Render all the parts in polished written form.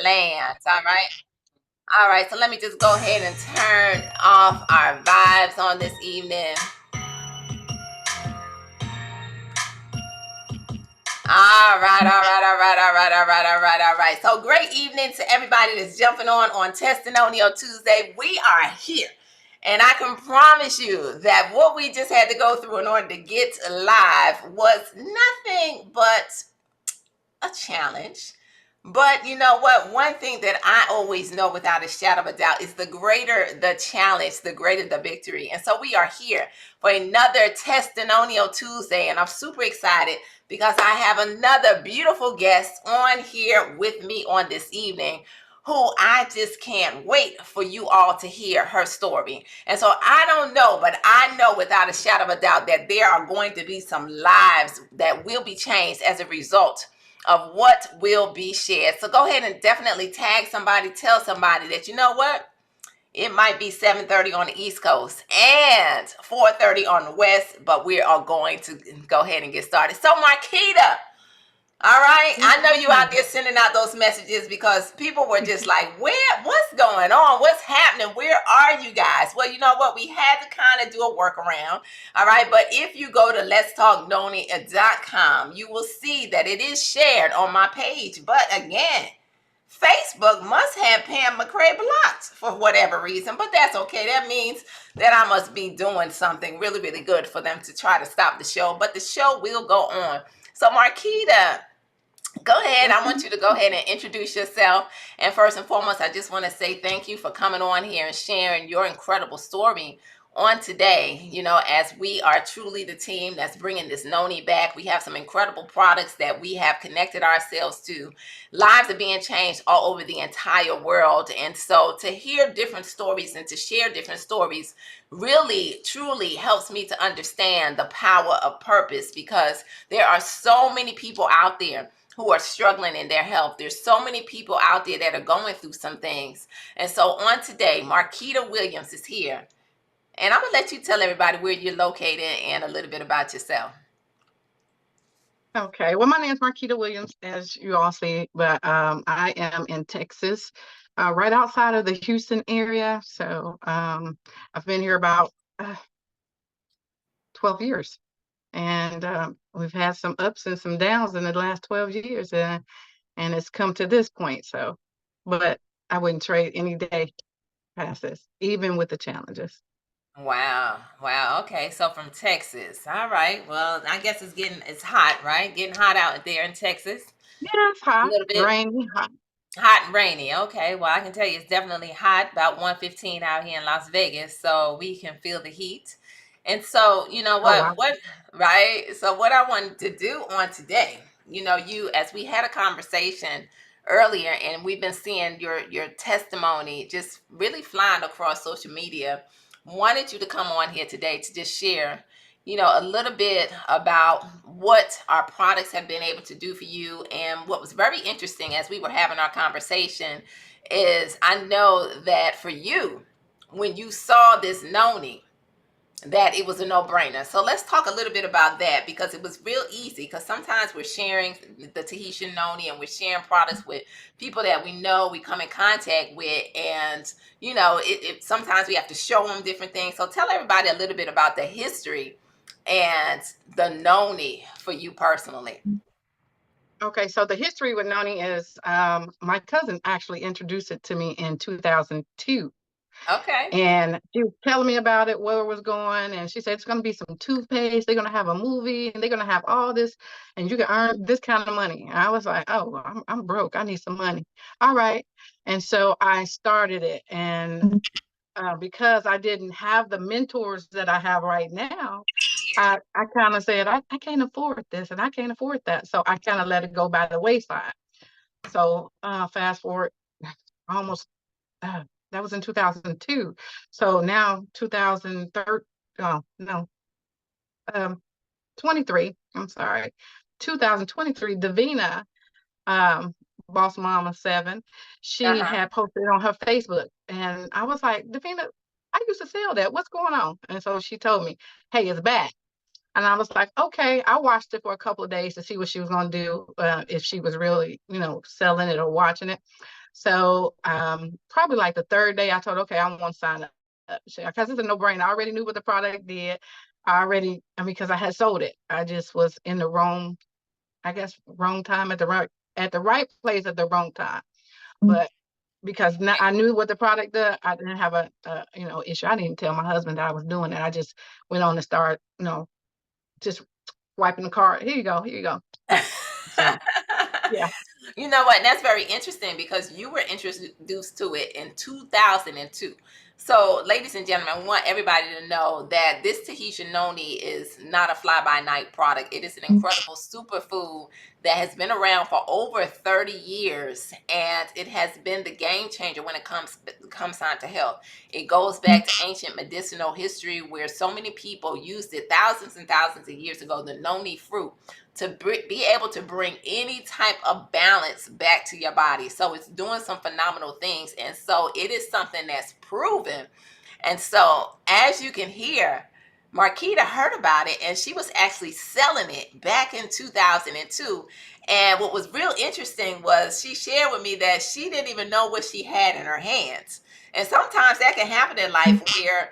Lands. All right. All right. So let me just go ahead and turn off our vibes on this evening. All right, all right, all right, all right, all right, all right, all right. So great evening to everybody that's jumping on Testinonial Tuesday. We are here. And I can promise you that what we just had to go through in order to get live was nothing but a challenge. But you know what? One thing that I always know without a shadow of a doubt is the greater the challenge, the greater the victory. And so we are here for another Testimonial Tuesday. And I'm super excited because I have another beautiful guest on here with me on this evening who I just can't wait for you all to hear her story. And so I don't know, but I know without a shadow of a doubt that there are going to be some lives that will be changed as a result of what will be shared. So go ahead and definitely tag somebody, tell somebody that, you know what, it might be 7:30 on the East Coast and 4:30 on the West, but we are going to go ahead and get started. So Markyta, all right, I know you out there sending out those messages because people were just like, what's going on? What's happening? Where are you guys? Well, you know what? We had to kind of do a workaround. All right. But if you go to letstalknoni.com, you will see that it is shared on my page. But again, Facebook must have Pam McCray blocked for whatever reason, but that's okay. That means that I must be doing something really, really good for them to try to stop the show. But the show will go on. So Markyta, go ahead. I want you to go ahead and introduce yourself. And first and foremost, I just want to say thank you for coming on here and sharing your incredible story on today. You know, as we are truly the team that's bringing this Noni back, we have some incredible products that we have connected ourselves to. Lives are being changed all over the entire world. And so to hear different stories and to share different stories really, truly helps me to understand the power of purpose, because there are so many people out there who are struggling in their health. There's so many people out there that are going through some things. And so on today, Markyta Williams is here. And I'm going to let you tell everybody where you're located and a little bit about yourself. Okay. Well, my name is Markyta Williams, as you all see, but I am in Texas, right outside of the Houston area. So I've been here about 12 years. And we've had some ups and some downs in the last 12 years, and it's come to this point. So, but I wouldn't trade any day past this, even with the challenges. Wow. Wow. Okay. So from Texas. All right. Well, I guess it's hot, right? Getting hot out there in Texas. Yeah, it's A hot, little bit rainy, hot. hot and rainy. Okay. Well, I can tell you it's definitely hot, about 115 out here in Las Vegas. So we can feel the heat. And so, you know Oh, wow. right? So what I wanted to do on today, you know, as we had a conversation earlier, and we've been seeing your testimony just really flying across social media, wanted you to come on here today to just share, you know, a little bit about what our products have been able to do for you. And what was very interesting as we were having our conversation is, I know that for you, when you saw this Noni, that it was a no-brainer. So let's talk a little bit about that, because it was real easy, because sometimes we're sharing the Tahitian Noni and we're sharing products with people that we know, we come in contact with, and you know, it sometimes we have to show them different things. So tell everybody a little bit about the history and the Noni for you personally. Okay, so the history with Noni is my cousin actually introduced it to me in 2002. Okay. And she was telling me about it, where it was going. And she said, it's going to be some toothpaste. They're going to have a movie and they're going to have all this, and you can earn this kind of money. And I was like, oh, I'm broke. I need some money. All right. And so I started it. And because I didn't have the mentors that I have right now, I kind of said, I can't afford this and I can't afford that. So I kind of let it go by the wayside. So fast forward almost that was in 2002. So now 2013, oh, no, 23, I'm sorry, 2023, Davina, Boss Mama 7, she Uh-huh. had posted on her Facebook. And I was like, Davina, I used to sell that. What's going on? And so she told me, hey, it's back. And I was like, okay. I watched it for a couple of days to see what she was going to do, if she was really, selling it or watching it. So probably like the third day, I told, okay, I want to sign up because it's a no-brainer. I already knew what the product did. Because I had sold it. I just was in the wrong, I guess, wrong time at the right place at the wrong time. But because now I knew what the product did, I didn't have a issue. I didn't even tell my husband that I was doing it. I just went on to start, just wiping the card. Here you go. Here you go. So yeah. You know what? That's very interesting because you were introduced to it in 2002. So, ladies and gentlemen, I want everybody to know that this Tahitian noni is not a fly-by-night product. It is an incredible superfood that has been around for over 30 years, and it has been the game changer when it comes down to health. It goes back to ancient medicinal history where so many people used it thousands and thousands of years ago, the noni fruit, to be able to bring any type of balance back to your body. So it's doing some phenomenal things. And so it is something that's proven. And so as you can hear, Markyta heard about it and she was actually selling it back in 2002. And what was real interesting was she shared with me that she didn't even know what she had in her hands. And sometimes that can happen in life where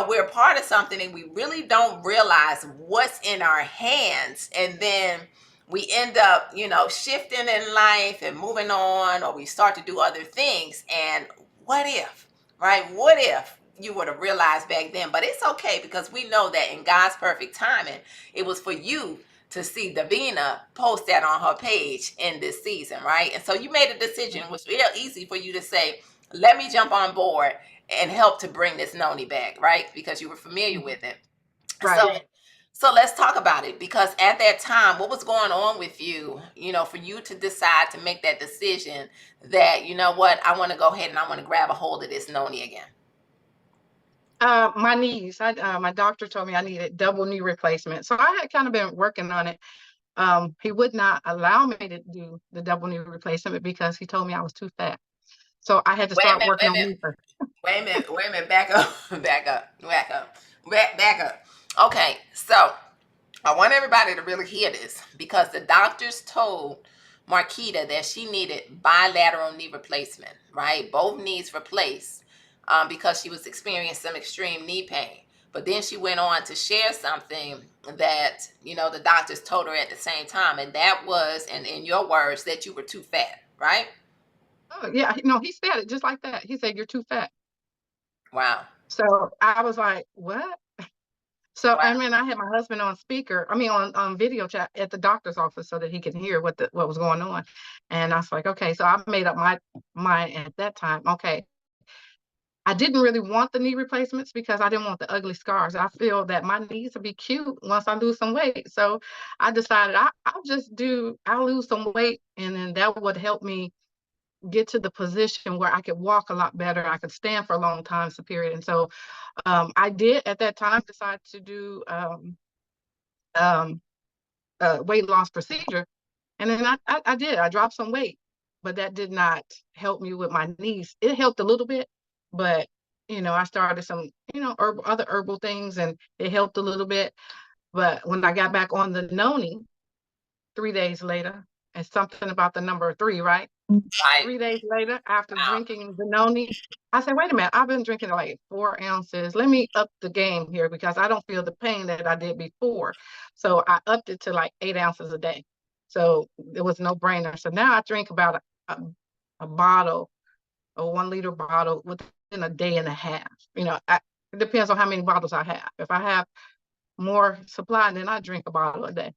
we're part of something and we really don't realize what's in our hands. And then we end up, shifting in life and moving on, or we start to do other things. And what if, right? What if you would have realized back then? But it's okay because we know that in God's perfect timing, it was for you to see Davina post that on her page in this season, right? And so you made a decision. It was real easy for you to say, let me jump on board and help to bring this noni back, right? Because you were familiar with it. Right. So let's talk about it, because at that time, what was going on with you, for you to decide to make that decision that, you know what, I want to go ahead and I want to grab a hold of this noni again? My knees. My doctor told me I needed double knee replacement. So I had kind of been working on it. He would not allow me to do the double knee replacement because he told me I was too fat. So I had to Wait a start minute, working wait a on minute, me first. wait a minute, back up, back up. Okay, so I want everybody to really hear this because the doctors told Markyta that she needed bilateral knee replacement, right? Both knees replaced, because she was experiencing some extreme knee pain. But then she went on to share something that, the doctors told her at the same time. And that was, and in your words, that you were too fat, right? Oh, yeah. No, he said it just like that. He said, "You're too fat." Wow. So I was like, what? So, Wow. I mean, I had my husband on speaker, I mean, on video chat at the doctor's office so that he could hear what was going on. And I was like, okay, so I made up my mind at that time. Okay, I didn't really want the knee replacements because I didn't want the ugly scars. I feel that my knees will be cute once I lose some weight. So I decided I'll lose some weight and then that would help me get to the position where I could walk a lot better. I could stand for a long time period. And so I did at that time decide to do um, weight loss procedure. And then I did. I dropped some weight, but that did not help me with my knees. It helped a little bit, but I started some, other herbal things and it helped a little bit. But when I got back on the noni 3 days later, and something about the number three, right? Right. 3 days later, after Wow. drinking the noni, I said, wait a minute, I've been drinking like 4 ounces. Let me up the game here because I don't feel the pain that I did before. So I upped it to like 8 ounces a day. So it was no brainer. So now I drink about a bottle, a 1 liter bottle within a day and a half. It depends on how many bottles I have. If I have more supply, then I drink a bottle a day.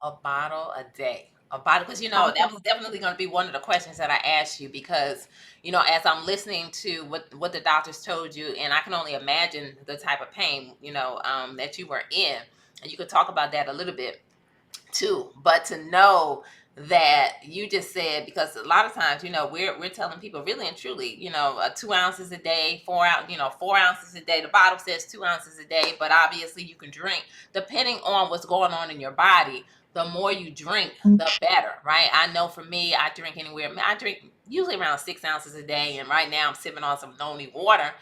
A bottle a day. A bottle, because that was Okay. definitely going to be one of the questions that I asked you, because as I'm listening to what the doctors told you, and I can only imagine the type of pain that you were in, and you could talk about that a little bit too. But to know that you just said, because a lot of times we're telling people really and truly 2 ounces a day, 4 ounces a day. The bottle says 2 ounces a day, but obviously you can drink depending on what's going on in your body. The more you drink, the better, right? I know for me, I drink usually around 6 ounces a day, and right now I'm sipping on some noni water.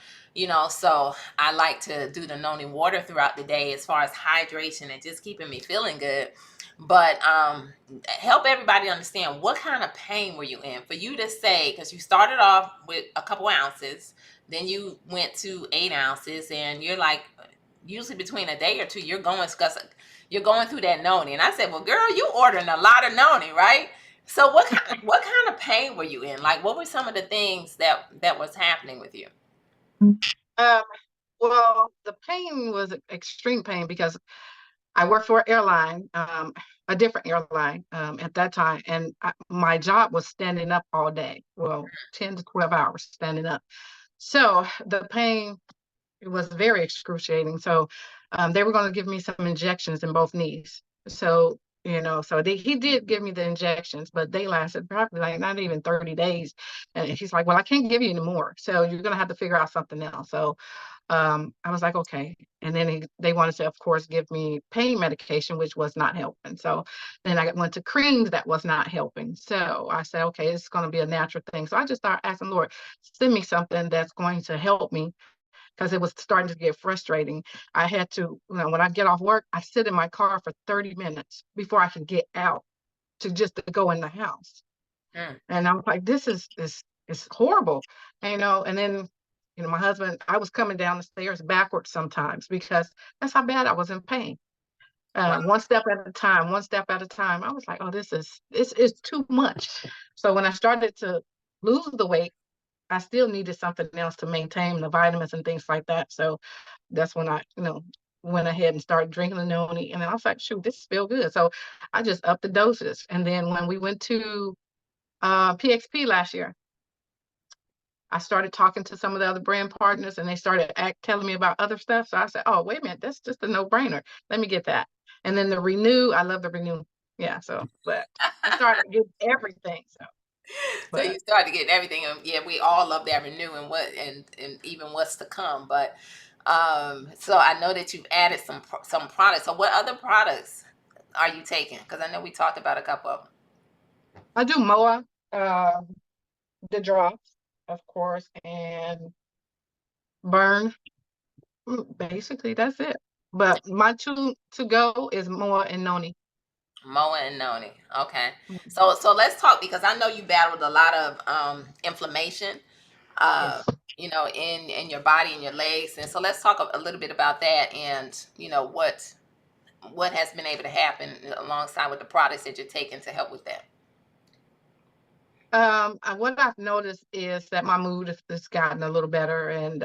So I like to do the noni water throughout the day as far as hydration and just keeping me feeling good. But help everybody understand, what kind of pain were you in for you to say, because you started off with a couple ounces, then you went to 8 ounces, and you're like, usually between a day or two, you're going through that noni. And I said, well, girl, you ordering a lot of noni, right? So what kind of pain were you in? Like, what were some of the things that was happening with you? Um, well, the pain was extreme pain because I worked for an airline, a different airline at that time, and my job was standing up all day. Well, 10 to 12 hours standing up. So the pain, it was very excruciating. So they were going to give me some injections in both knees. So, he did give me the injections, but they lasted probably like not even 30 days. And he's like, well, I can't give you any more. So you're going to have to figure out something else. So I was like, okay. And then they wanted to, of course, give me pain medication, which was not helping. So then I went to creams that was not helping. So I said, okay, it's going to be a natural thing. So I just started asking, Lord, send me something that's going to help me because it was starting to get frustrating. I had to, when I get off work, I sit in my car for 30 minutes before I can get out to go in the house. Mm. And I was like, this is horrible. And then, my husband, I was coming down the stairs backwards sometimes because that's how bad I was in pain. Wow. One step at a time, one step at a time. I was like, oh, this is too much. So when I started to lose the weight, I still needed something else to maintain the vitamins and things like that. So that's when I, went ahead and started drinking the noni. And I was like, shoot, this feels good. So I just upped the doses. And then when we went to PXP last year, I started talking to some of the other brand partners and they started telling me about other stuff. So I said, oh, wait a minute, that's just a no-brainer. Let me get that. And then the Renew, I love the Renew. Yeah, but I started getting everything. So But you started getting everything, and yeah, we all love that renew and and even what's to come. But so I know that you've added some products. So what other products are you taking? Because I know we talked about a couple of them. I do MOA, uh, the drops, of course, and burn. Basically, that's it. But my two to go is MOA and Noni. Moa and Noni. Okay. Mhm. So let's talk, because I know you battled a lot of inflammation, uh, Yes. in your body and your legs, and so let's talk a little bit about that, and what has been able to happen alongside with the products that you're taking to help with that. What I've noticed is that my mood has gotten a little better, and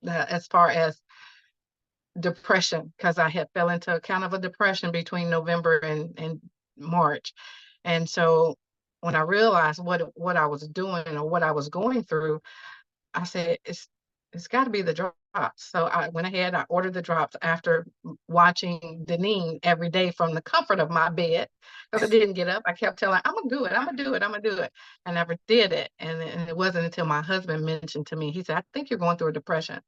as far as depression, because I had fell into a kind of a depression between November and March, and so when I realized what I was doing or what I was going through, I said it's got to be the drops. So I went ahead, I ordered the drops after watching Deneen every day from the comfort of my bed because I didn't get up. I kept telling her, I'm gonna do it, I'm gonna do it, I'm gonna do it. I never did it. And it wasn't until my husband mentioned to me, he said, I think you're going through a depression.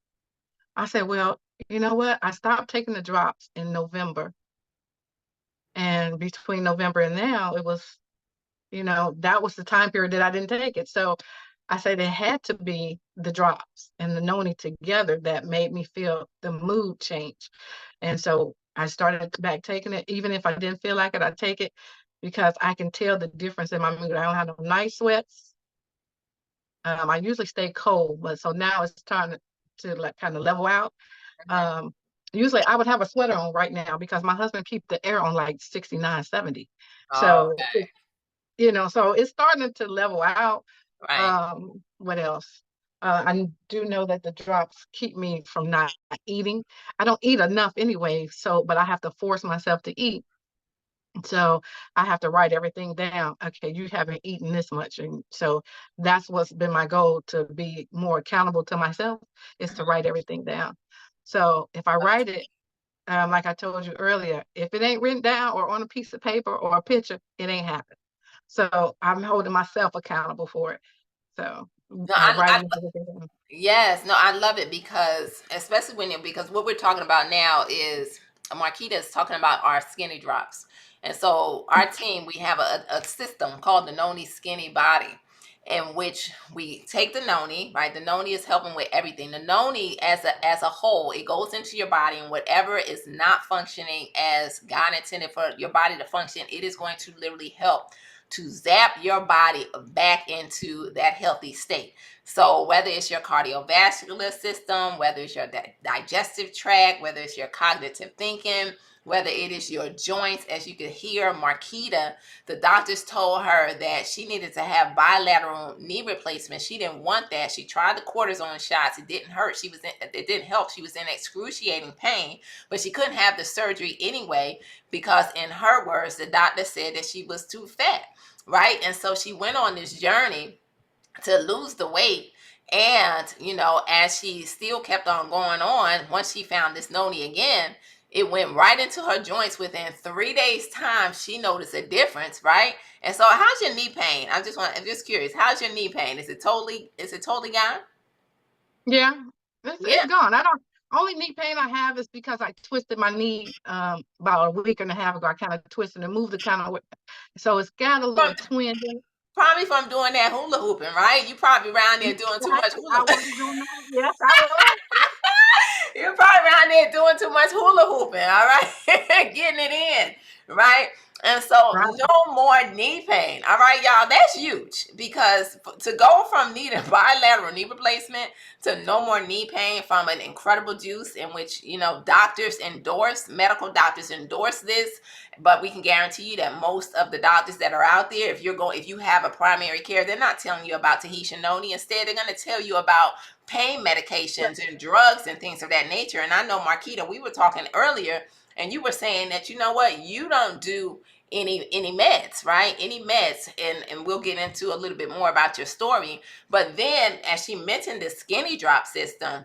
I said, well, you know what? I stopped taking the drops in November. And between November and now, it was, that was the time period that I didn't take it. So I said it had to be the drops and the noni together that made me feel the mood change. And so I started back taking it. Even if I didn't feel like it, I take it because I can tell the difference in my mood. I don't have no night sweats. I usually stay cold, but so now it's time to like kind of level out. Mhm. Um, Usually I would have a sweater on right now because my husband keeps the air on like 69, 70. So, Okay. so it's starting to level out. Right. What else? I do know that the drops keep me from not eating. I don't eat enough anyway, but I have to force myself to eat. So I have to write everything down. Okay, you haven't eaten this much. And so that's what's been my goal, to be more accountable to myself, is to Mhm. write everything down. So if I write it, like I told you earlier, if it ain't written down or on a piece of paper or a picture, it ain't happened. So I'm holding myself accountable for it. So No, I writing everything down. yes, no, I love it, because especially because what we're talking about now is Markyta is talking about our skinny drops. And so our team, we have a system called the Noni Skinny Body. in which we take the noni, right? The noni is helping with everything. The noni as a whole, it goes into your body, and whatever is not functioning as God intended for your body to function, it is going to literally help to zap your body back into that healthy state. So whether it's your cardiovascular system, whether it's your digestive tract, whether it's your cognitive thinking, whether it is your joints, as you could hear Markyta, the doctors told her that she needed to have bilateral knee replacement. She didn't want that. She tried the cortisone shots. It didn't hurt. It didn't help. She was in excruciating pain, but she couldn't have the surgery anyway because, in her words, the doctor said that she was too fat, right? And so she went on this journey to lose the weight. And, as she still kept on going on, once she found this noni again, it went right into her joints. Within 3 days time, she noticed a difference, right? And so how's your knee pain? I'm just curious, how's your knee pain? Is it totally gone? Yeah, Yeah. it's gone. I don't. Only knee pain I have is because I twisted my knee about a week and a half ago. I kind of twisted and moved it kind of, so it's got a From little twinge in it. Probably from doing that hula hooping, right? You probably around there doing too Right? much hula. I was doing that. Yes, I was. You're probably around there doing too much hula hooping, all right? Getting it in, right? And so Right. no more knee pain. All right, y'all. That's huge because to go from needing bilateral knee replacement to no more knee pain from an incredible juice in which, doctors endorse, medical doctors endorse this, but we can guarantee you that most of the doctors that are out there, if you have a primary care, they're not telling you about Tahitian noni. Instead, they're going to tell you about pain medications and drugs and things of that nature. And I know, Markyta, we were talking earlier, and you were saying that, you know what, you don't do any meds, right? Any meds, and we'll get into a little bit more about your story. But then, as she mentioned, the skinny drop system,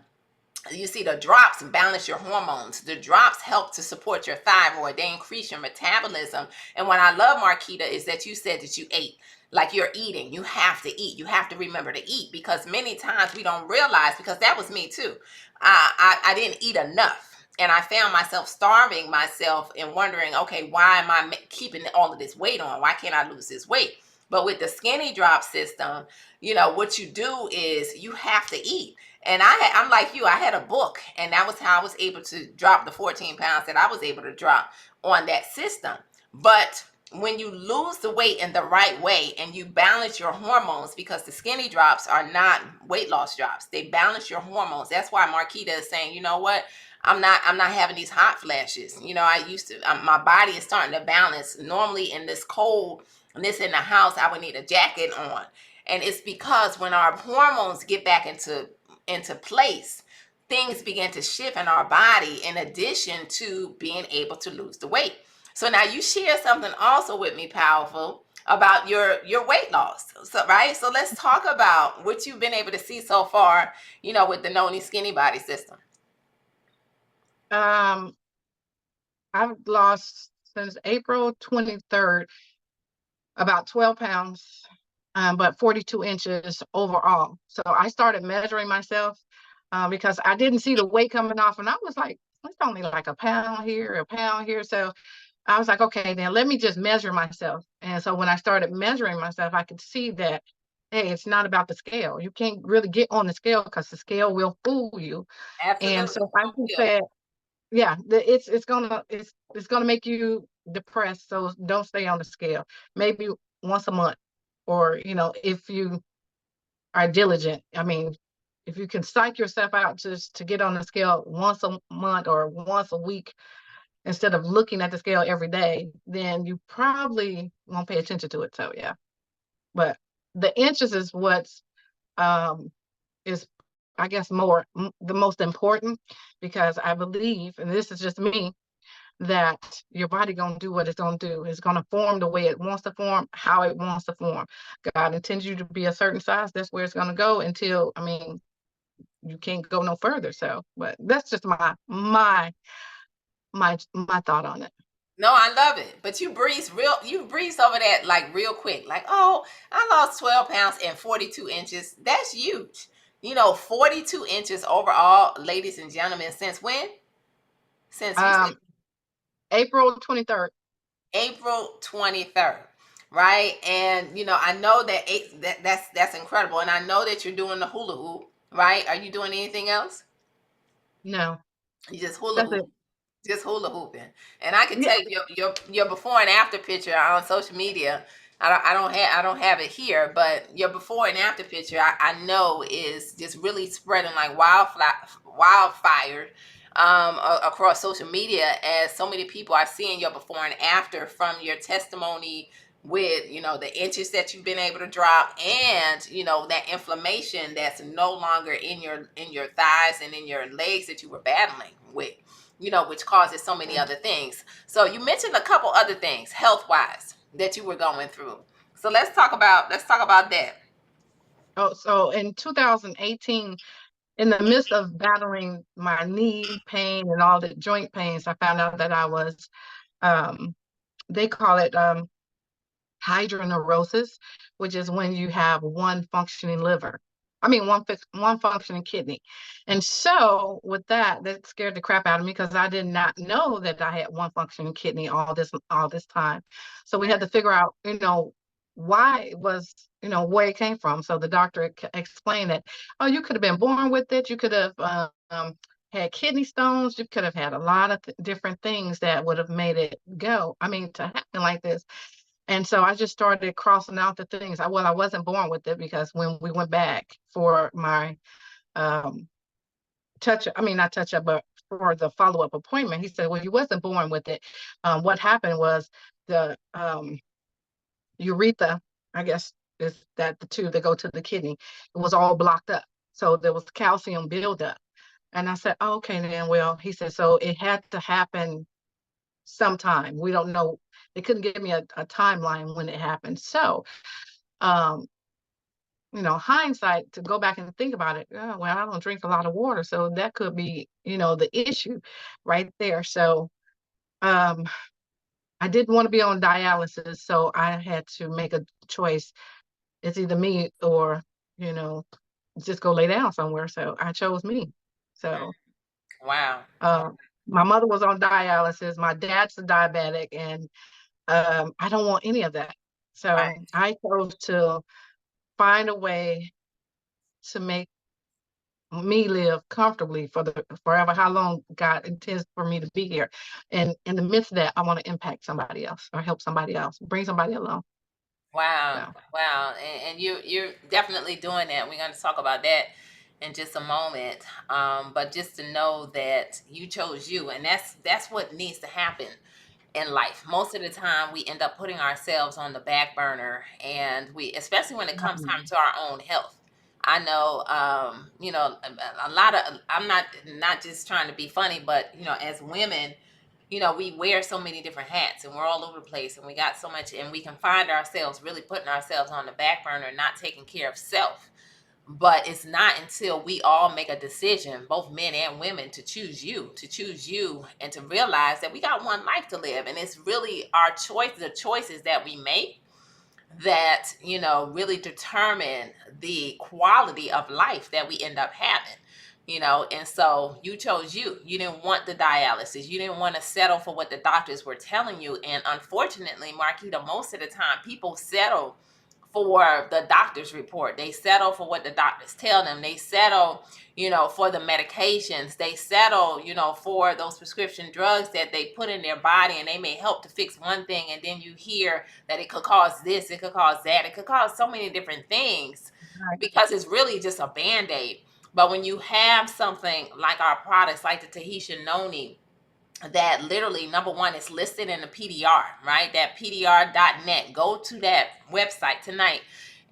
you see, the drops balance your hormones. The drops help to support your thyroid. They increase your metabolism. And what I love, Markyta, is that you said that you ate. Like, you're eating. You have to eat. You have to remember to eat, because many times we don't realize, because that was me too. I didn't eat enough. And I found myself starving myself and wondering, okay, why am I keeping all of this weight on? Why can't I lose this weight? But with the skinny drop system, what you do is you have to eat. And I'm like you, I had a book, and that was how I was able to drop the 14 pounds that I was able to drop on that system. But when you lose the weight in the right way and you balance your hormones, because the skinny drops are not weight loss drops, they balance your hormones. That's why Markyta is saying, you know what? I'm not having these hot flashes. I used to, my body is starting to balance. Normally in this cold, and this in the house, I would need a jacket on. And it's because when our hormones get back into place, things begin to shift in our body, in addition to being able to lose the weight. So now you share something also with me, powerful, about your weight loss. So right, so let's talk about what you've been able to see so far, with the Noni Skinny Body system. I've lost since April 23rd about 12 pounds, but 42 inches overall. So I started measuring myself because I didn't see the weight coming off, and I was like, it's only like a pound here, a pound here. So I was like, okay, then let me just measure myself. And so when I started measuring myself, I could see that, hey, it's not about the scale. You can't really get on the scale because the scale will fool you. And Absolutely. so I just said, yeah, it's gonna make you depressed. So don't stay on the scale. Maybe once a month, or if you are diligent. I mean, if you can psych yourself out just to get on the scale once a month or once a week instead of looking at the scale every day, then you probably won't pay attention to it. So yeah, but the inches is what's is, I guess, the most important, because I believe, and this is just me, that your body gonna do what it's gonna do. It's gonna form the way it wants to form, how it wants to form. God intends you to be a certain size. That's where it's gonna go until, I mean, you can't go no further. So, but that's just my thought on it. No, I love it. But you breeze over that like real quick. Like, oh, I lost 12 pounds and 42 inches. That's huge. 42 inches overall, ladies and gentlemen. Since when? Since you said April 23rd. April 23rd. right? And I know that that's incredible, and I know that you're doing the hula hoop, right? Are you doing anything else? No, You just hula that's hoop. it. Just hula hooping. And I can Yeah. take your before and after picture on social media. I don't have it here, but your before and after picture I know is just really spreading like wildfire across social media, as so many people are seeing your before and after from your testimony with the inches that you've been able to drop, and that inflammation that's no longer in your thighs and in your legs that you were battling with, which causes so many other things. So you mentioned a couple other things health wise that you were going through. So let's talk about that. Oh, so in 2018, in the midst of battling my knee pain and all the joint pains, I found out that I was, um, they call it hydroneurosis, which is when you have one functioning liver. I mean, one functioning kidney. And so with that, that scared the crap out of me because I did not know that I had one functioning kidney all this time. So we had to figure out, why it was, where it came from. So the doctor explained that, oh, you could have been born with it. You could have had kidney stones. You could have had a lot of different things that would have made it to happen like this. And so I just started crossing out the things. I wasn't born with it because when we went back for my um, not touch up, but for the follow up appointment, he said, well, you wasn't born with it. What happened was the urethra, I guess, is that the tube that go to the kidney, it was all blocked up. So there was calcium buildup. And I said, oh, okay, then, well, he said, so it had to happen sometime. We don't know. They couldn't give me a timeline when it happened. So, um, hindsight to go back and think about it. Oh, well, I don't drink a lot of water, so that could be, the issue right there. So, um, I didn't want to be on dialysis, so I had to make a choice. It's either me or, you know, just go lay down somewhere. So I chose me. So, Wow. uh, my mother was on dialysis. My dad's a diabetic, and I don't want any of that. Right. So I chose to find a way to make me live comfortably for the forever, how long God intends for me to be here. And in the midst of that, I want to impact somebody else or help somebody else, bring somebody along. Wow. So Wow. And you're definitely doing that. We're going to talk about that in just a moment. But just to know that you chose you, and that's what needs to happen in life. Most of the time we end up putting ourselves on the back burner, and we, especially when it comes time to our own health. I know, a lot of, I'm not just trying to be funny, but as women, we wear so many different hats and we're all over the place, and we got so much, and we can find ourselves really putting ourselves on the back burner, not taking care of self. But it's not until we all make a decision, both men and women, to choose you and to realize that we got one life to live. And it's really our choice, the choices that we make, that really determine the quality of life that we end up having. And so you chose you didn't want the dialysis, you didn't want to settle for what the doctors were telling you. And unfortunately, Marquita, most of the time people settle for the doctor's report. They settle for what the doctors tell them. They settle, for the medications. They settle, for those prescription drugs that they put in their body, and they may help to fix one thing. And then you hear that it could cause this, it could cause that, it could cause so many different things, right. because it's really just a band-aid. But when you have something like our products, like the Tahitian Noni, that literally, number one, is listed in the PDR, right? That PDR.net. Go to that website tonight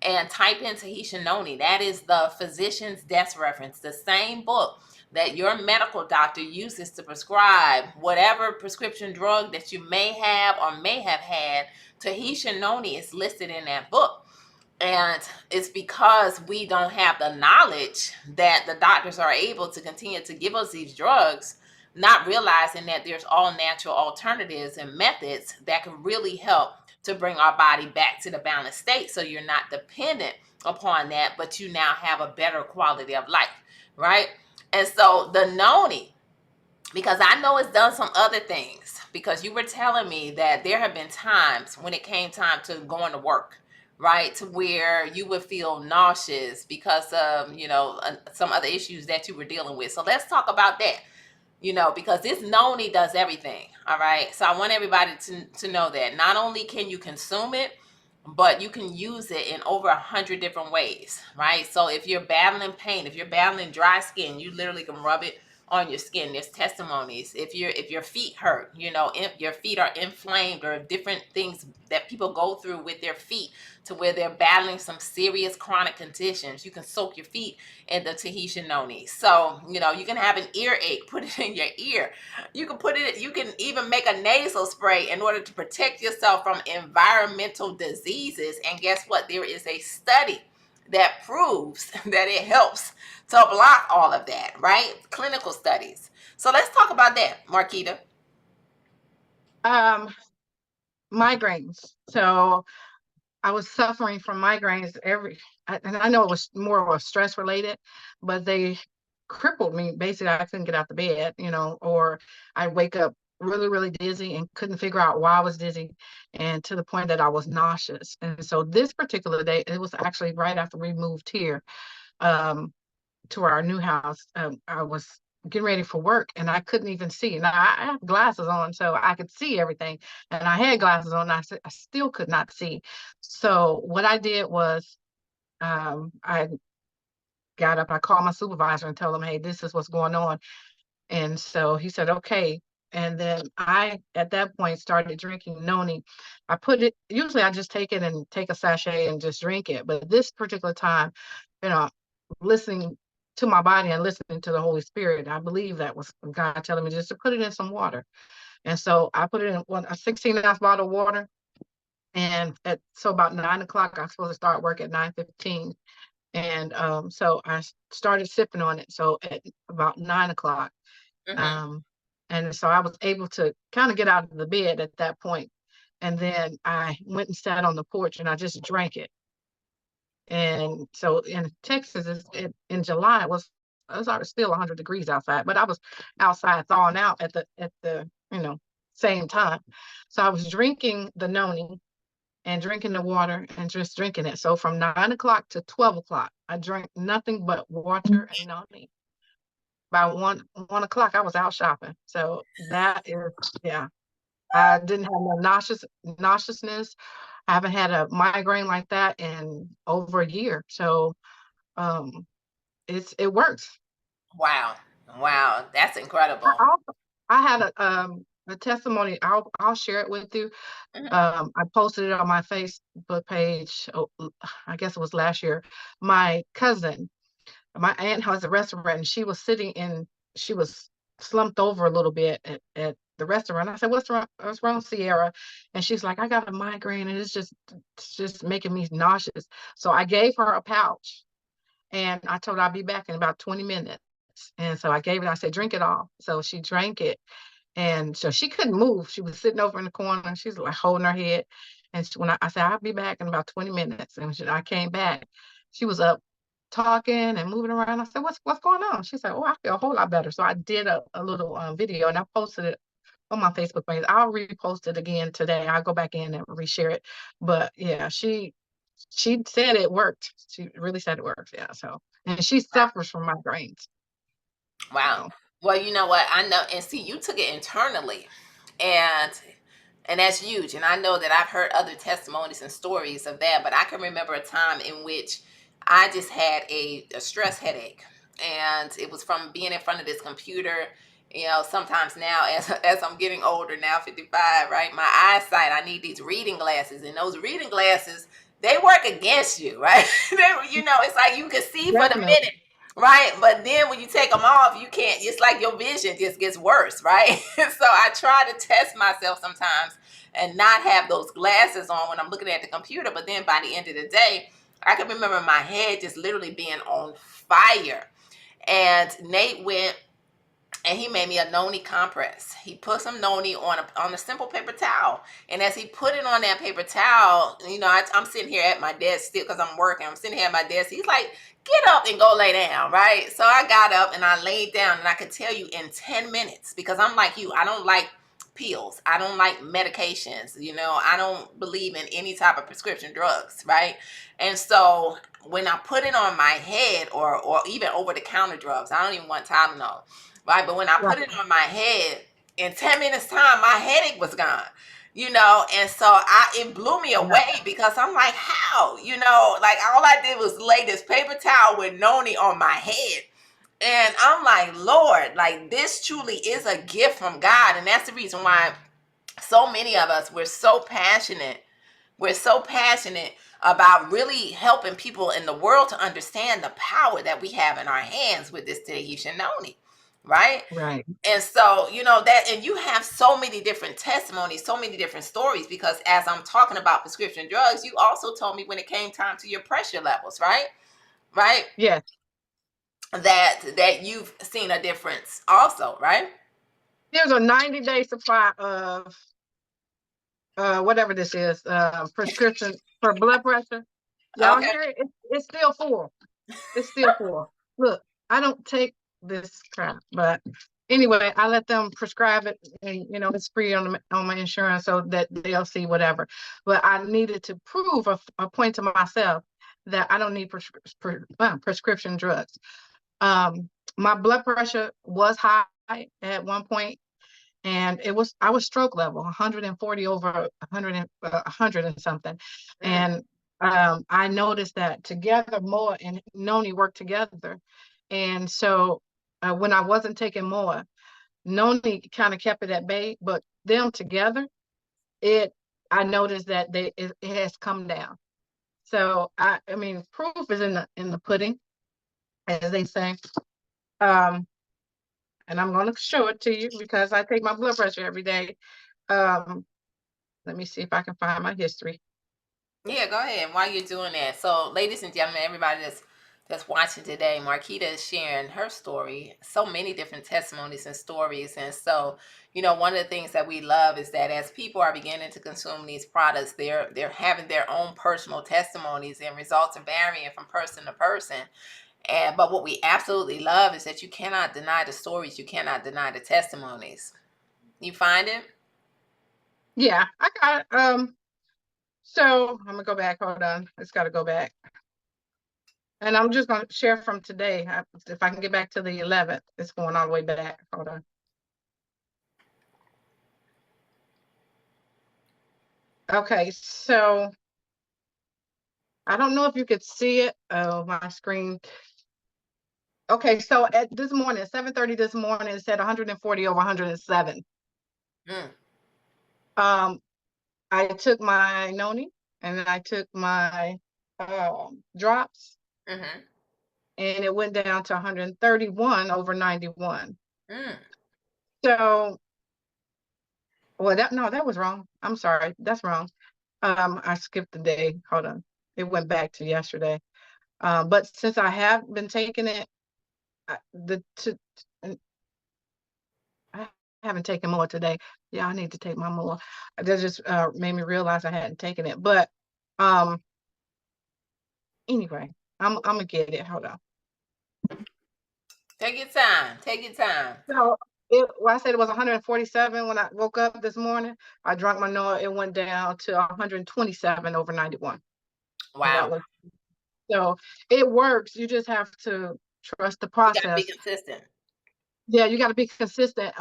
and type in Tahitian Noni. That is the physician's desk reference, the same book that your medical doctor uses to prescribe whatever prescription drug that you may have or may have had. Tahitian Noni is listed in that book. And it's because we don't have the knowledge that the doctors are able to continue to give us these drugs, not realizing that there's all natural alternatives and methods that can really help to bring our body back to the balanced state, so you're not dependent upon that, but you now have a better quality of life, right? And so the noni, because I know it's done some other things. Because you were telling me that there have been times when it came time to going to work, right? To where you would feel nauseous because of, some other issues that you were dealing with. So let's talk about that, because this noni does everything. All right. So I want everybody to know that not only can you consume it, but you can use it in over 100 different ways, right? So if you're battling pain, if you're battling dry skin, you literally can rub it on your skin. There's testimonies. If your feet hurt, if your feet are inflamed, or different things that people go through with their feet, to where they're battling some serious chronic conditions, you can soak your feet in the Tahitian noni. So you can have an earache, put it in your ear. You can even make a nasal spray in order to protect yourself from environmental diseases. And guess what? There is a study that proves that it helps to block all of that, right? Clinical studies. So let's talk about that, Markyta. Um, Migraines. So I was suffering from migraines and I know it was more of stress related, but they crippled me. Basically, I couldn't get out the bed, or I wake up really, really dizzy and couldn't figure out why I was dizzy, and to the point that I was nauseous. And so this particular day, it was actually right after we moved here. Um, to our new house, I was getting ready for work and I couldn't even see. Now I have glasses on, so I could see everything. And I had glasses on, I still could not see. So what I did was, I got up, I called my supervisor and told him, hey, this is what's going on. And so he said, okay. And then I, at that point, started drinking noni. Usually I just take it and take a sachet and just drink it. But this particular time, you know, listening to my body and listening to the Holy Spirit, I believe that was God telling me just to put it in some water. And so I put it in a 16-ounce bottle of water. And so about 9 o'clock, I was supposed to start work at 9:15. And so I started sipping on it. So at about 9 o'clock, Mm-hmm. um, and so I was able to kind of get out of the bed at that point. And then I went and sat on the porch and I just drank it. And so in Texas, in July, it was still 100 degrees outside, but I was outside thawing out at the same time. So I was drinking the noni and drinking the water and just drinking it. So from 9 o'clock to 12 o'clock, I drank nothing but water and noni. By one o'clock, I was out shopping. So that is, yeah. I didn't have no nauseousness. I haven't had a migraine like that in over a year. So um it works. Wow. Wow. That's I incredible. also I had a testimony. I'll share it with you. Mm-hmm. I posted it on my Facebook page. Oh, I guess it was last year. My cousin, my aunt has a restaurant, and she was slumped over a little bit at the restaurant. I said, what's wrong, Sierra? And she's like, I got a migraine and it's just making me nauseous. So I gave her a pouch and I told her I'll be back in about 20 minutes. And so I gave it, I said, drink it all. So she drank it. And so she couldn't move. She was sitting over in the corner. She's like holding her head. And when I said, I'll be back in about 20 minutes. And I came back, she was up talking and moving around. I said, what's going on? She said, oh, I feel a whole lot better. So I did a little video and I posted it on my Facebook page. I'll repost it again today. I'll go back in and reshare it. But yeah, she said it worked. She really said it works. Yeah. So, and she suffers from migraines. Wow. So Well, you know what? I know, and see, you took it internally, and that's huge. And I know that I've heard other testimonies and stories of that, but I can remember a time in which I just had a stress headache, and it was from being in front of this computer. Sometimes now, as I'm getting older, now 55, right? My eyesight, I need these reading glasses, and those reading glasses, they work against you, right? It's like you can see for the definitely. minute, right? But then when you take them off, you can't. It's like your vision just gets worse, right? So I try to test myself sometimes and not have those glasses on when I'm looking at the computer. But then by the end of the day, I can remember my head just literally being on fire. And Nate went and he made me a noni compress. He put some noni on a simple paper towel, and as he put it on that paper towel, I'm sitting here at my desk still because I'm working. I'm sitting here at my desk. He's like, "Get up and go lay down," right? So I got up and I laid down, and I could tell you in 10 minutes, because I'm like you, I don't like pills. I don't like medications. I don't believe in any type of prescription drugs, right? And so when I put it on my head, or even over the counter drugs, I don't even want Tylenol, right? But when I put it on my head, in 10 minutes time, my headache was gone. And so it blew me away, because I'm like, how? Like, all I did was lay this paper towel with noni on my head. And I'm like, Lord, like, this truly is a gift from God. And that's the reason why so many of us, we're so passionate. We're so passionate about really helping people in the world to understand the power that we have in our hands with this Tahitian noni, right? Right. And so, that, and you have so many different testimonies, so many different stories, because as I'm talking about prescription drugs, you also told me when it came time to your pressure levels, right? Right? Yes. That you've seen a difference also, right? There's a 90-day supply of whatever this is, prescription for blood pressure. Y'all Okay. hear it? It's still full. It's still full. Look, I don't take this crap, but anyway, I let them prescribe it, and it's free on my insurance, so that they'll see whatever. But I needed to prove a point to myself that I don't need prescription drugs. My blood pressure was high at one point, and I was stroke level, 140 over 100 and something. Mm. And I noticed that together, Moa and Noni work together. And so when I wasn't taking Moa, Noni kind of kept it at bay, but them together, I noticed that it has come down. So I mean, proof is in the pudding, as they say. Um, and I'm going to show it to you because I take my blood pressure every day. Um, Let me see if I can find my history. Yeah, go ahead. While you're doing that, so ladies and gentlemen, everybody that's watching today, Markyta is sharing her story. So many different testimonies and stories, and so one of the things that we love is that as people are beginning to consume these products, they're having their own personal testimonies, and results are varying from person to person. But what we absolutely love is that you cannot deny the stories, you cannot deny the testimonies. You find it? Yeah, I got so I'm gonna go back. Hold on. It's gotta go back. And I'm just gonna share from today. If I can get back to the 11th, it's going all the way back. Hold on. Okay, so I don't know if you could see it. Oh, my screen. Okay, so at this morning, 7:30 this morning, it said 140 over 107. Mm. I took my noni and then I took my drops, Mm-hmm. and it went down to 131 over 91. Mm. So, well, that was wrong. I'm sorry, that's wrong. I skipped the day. Hold on, it went back to yesterday. But since I have been taking it, I haven't taken more today. Yeah, I need to take my more. That just made me realize I hadn't taken it. But um, anyway, I'm gonna get it. Hold on. Take your time. Take your time. So well, I said it was 147 when I woke up this morning. I drank my Noah. It went down to 127 over 91. And that Wow. was so it works. You just have to trust the You got to be process. consistent. Yeah, you got to be consistent.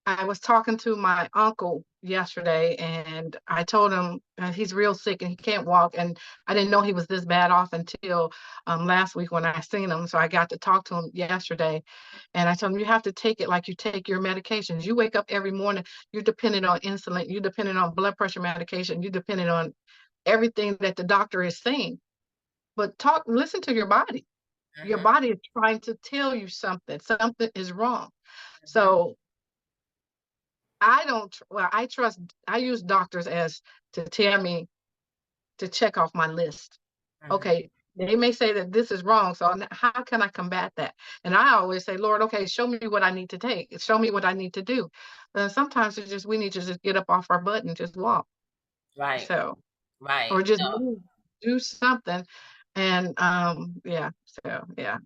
I was talking to my uncle yesterday, and I told him he's real sick and he can't walk. And I didn't know he was this bad off until last week when I seen him. So I got to talk to him yesterday, and I told him, you have to take it like you take your medications. You wake up every morning, you're dependent on insulin, you're dependent on blood pressure medication, you're dependent on everything that the doctor is saying. But listen to your body. Your Mm-hmm. body is trying to tell you something. Something is wrong. Mm-hmm. So I use doctors as to tell me to check off my list. Mm-hmm. Okay, They may say that this is wrong. So how can I combat that? And I always say, Lord, okay, show me what I need to take. Show me what I need to do. Sometimes it's just we need to just get up off our butt and just walk. Right. So Right. or just No. move, do something. And yeah, so yeah,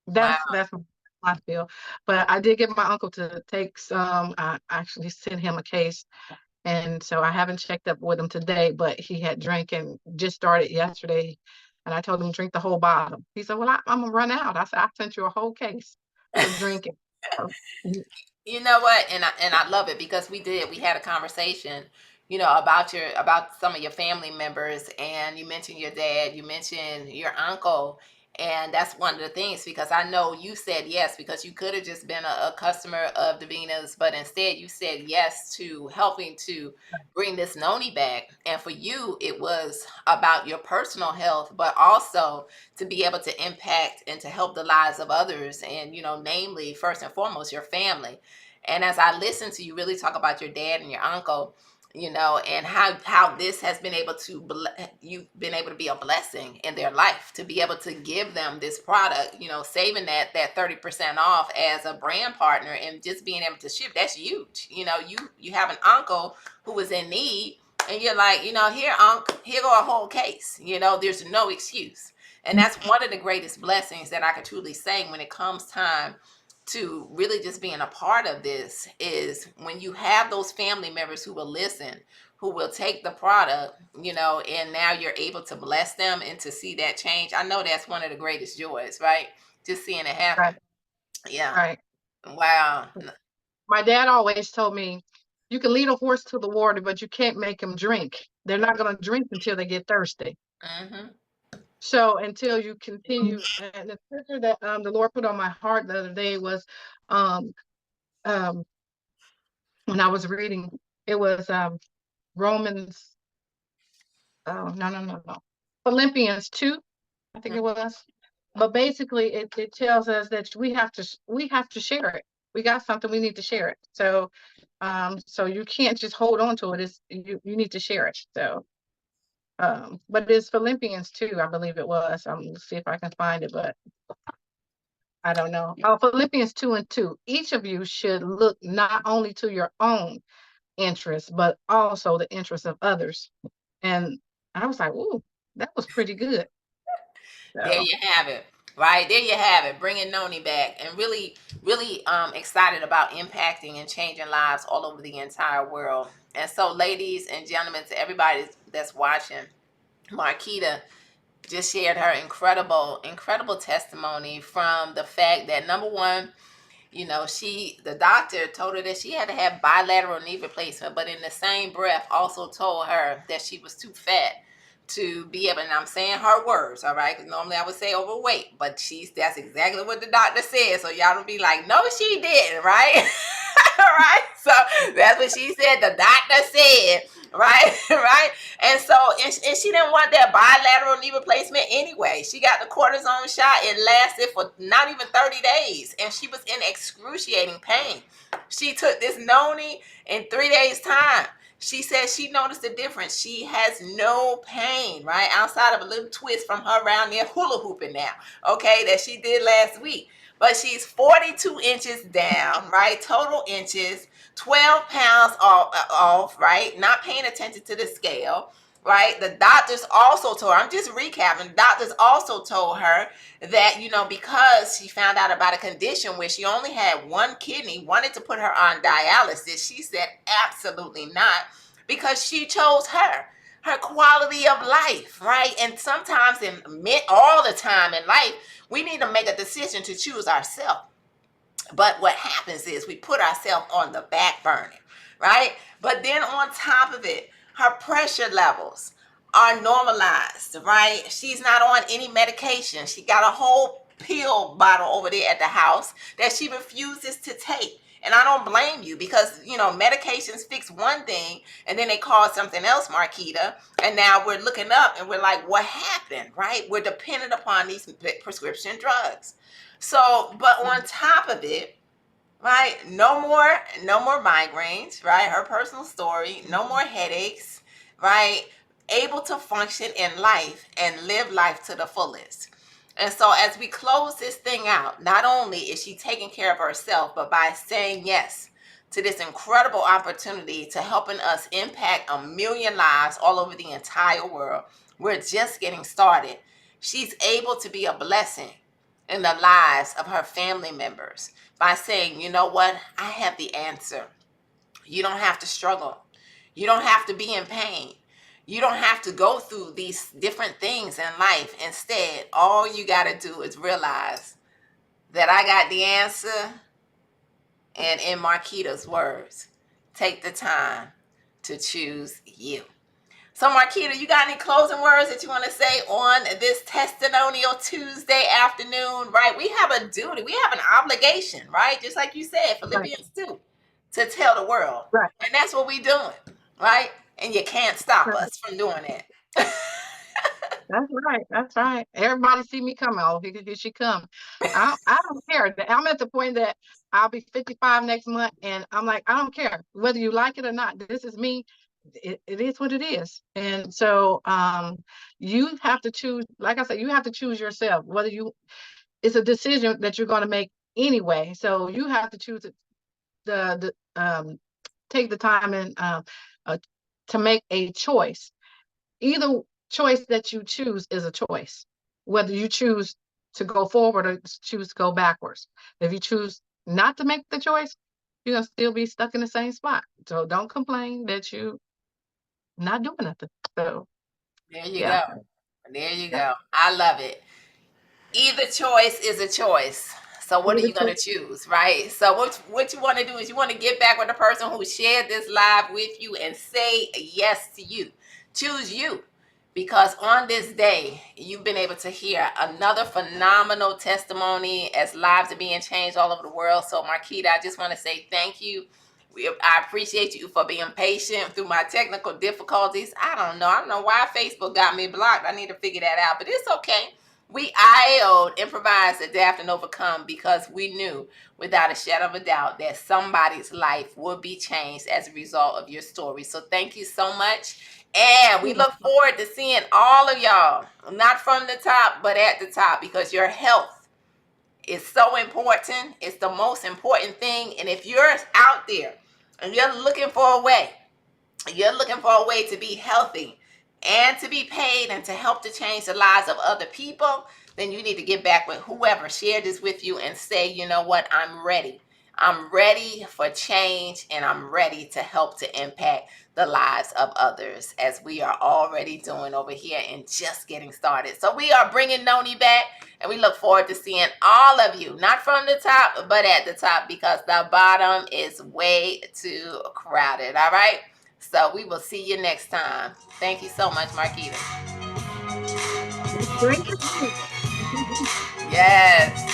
Wow. that's how I feel. But I did get my uncle to take some. I actually sent him a case, and so I haven't checked up with him today, but he had drank and just started yesterday. And I told him drink the whole bottle. He said, "Well, I'm gonna run out." I said, "I sent you a whole case to drink it." So, You know what? And I love it because we had a conversation, about some of your family members, and you mentioned your dad, you mentioned your uncle, and that's one of the things, because I know you said yes because you could have just been a customer of Davina's, but instead you said yes to helping to bring this noni back. And for you, it was about your personal health, but also to be able to impact and to help the lives of others, and namely, first and foremost, your family. And as I listen to you really talk about your dad and your uncle, and how this has been able to you've been able to be a blessing in their life, to be able to give them this product, saving that 30% off as a brand partner, and just being able to ship, that's huge. You have an uncle who was in need, and you're like, here, uncle, here go a whole case. There's no excuse. And that's one of the greatest blessings that I could truly say when it comes time to really just being a part of this, is when you have those family members who will listen, who will take the product, and now you're able to bless them and to see that change. I know that's one of the greatest joys, right? Just seeing it happen. right, Yeah. right. Wow. My dad always told me, you can lead a horse to the water, but you can't make him drink. They're not going to drink until they get thirsty. Hmm. So until you continue, and the scripture that the Lord put on my heart the other day was um, um, when I was reading, it was Romans, oh, no, Philippians 2, I think it was. But basically, it tells us that we have to share it. We got something, we need to share it. So you can't just hold on to it. You need to share it. So but it's Philippians 2, I believe it was. Let's see if I can find it, but I don't know. Oh, Philippians 2 and 2. Each of you should look not only to your own interests, but also the interests of others. And I was like, ooh, that was pretty good. There So you have it. Right there, you have it. Bringing Noni back, and really, really excited about impacting and changing lives all over the entire world. And so, ladies and gentlemen, to everybody that's watching, Markyta just shared her incredible, incredible testimony from the fact that, number one, the doctor told her that she had to have bilateral knee replacement, but in the same breath also told her that she was too fat to be able, and I'm saying her words, all right, because normally I would say overweight, but that's exactly what the doctor said, so y'all don't be like, no, she didn't, right? Right, so that's what she said, the doctor said, right? Right. And so, and she didn't want that bilateral knee replacement anyway. She got the cortisone shot. It lasted for not even 30 days, and she was in excruciating pain. She took this noni in 3 days time. She said she noticed a difference. She has no pain, right? Outside of a little twist from her around there hula hooping now, okay, that she did last week. But she's 42 inches down, right? Total inches, 12 pounds off, right? Not paying attention to the scale, right? The doctors also told her, I'm just recapping, the doctors also told her that, because she found out about a condition where she only had one kidney, wanted to put her on dialysis. She said, absolutely not, because she chose her quality of life, right? And sometimes, all the time in life, we need to make a decision to choose ourselves. But what happens is we put ourselves on the back burner, right? But then on top of it, her pressure levels are normalized, right? She's not on any medication. She got a whole pill bottle over there at the house that she refuses to take. And I don't blame you, because, medications fix one thing and then they cause something else, Markyta. And now we're looking up and we're like, what happened, right? We're dependent upon these prescription drugs. So, but on top of it, right, no more migraines, right? Her personal story, no more headaches, right? able to function in life and live life to the fullest. And so, as we close this thing out, not only is she taking care of herself, but by saying yes to this incredible opportunity to helping us impact 1,000,000 lives all over the entire world, we're just getting started. She's able to be a blessing in the lives of her family members by saying, you know what, I have the answer. You don't have to struggle. You don't have to be in pain. You don't have to go through these different things in life. Instead, all you got to do is realize that I got the answer. And in Markyta's words, take the time to choose you. So, Markyta, you got any closing words that you want to say on this Testimonial Tuesday afternoon, right? We have a duty. We have an obligation, right? Just like you said, Right. Philippians 2, to tell the world. Right. And that's what we're doing, right? And you can't stop Right. us from doing it. That's right. That's right. Everybody see me coming. Oh, here she come. I don't care. I'm at the point that I'll be 55 next month, and I'm like, I don't care whether you like it or not. This is me. It is what it is. And so you have to choose, like I said, you have to choose yourself, whether you, it's a decision that you're going to make anyway. So you have to choose the take the time and to make a choice. Either choice that you choose is a choice, whether you choose to go forward or choose to go backwards. If you choose not to make the choice, you're gonna still be stuck in the same spot. So don't complain that you not doing nothing. So There you yeah. go. There you go. I love it. Either choice is a choice. So what are you going to choose, right? So what you want to do is you want to get back with the person who shared this live with you and say yes to you. Choose you. Because on this day, you've been able to hear another phenomenal testimony as lives are being changed all over the world. So, Markyta, I just want to say thank you. I appreciate you for being patient through my technical difficulties. I don't know why Facebook got me blocked. I need to figure that out, but it's okay. We IO'd, improvised, adapt, and overcome because we knew without a shadow of a doubt that somebody's life would be changed as a result of your story. So thank you so much. And we look forward to seeing all of y'all, not from the top, but at the top, because your health is so important. It's the most important thing. And if you're out there and you're looking for a way to be healthy and to be paid and to help to change the lives of other people, then you need to get back with whoever shared this with you and say, you know what, I'm ready. I'm ready for change, and I'm ready to help to impact the lives of others, as we are already doing over here and just getting started. So we are bringing Noni back, and we look forward to seeing all of you, not from the top, but at the top, because the bottom is way too crowded. All right? So we will see you next time. Thank you so much, Markyta. Great. Yes.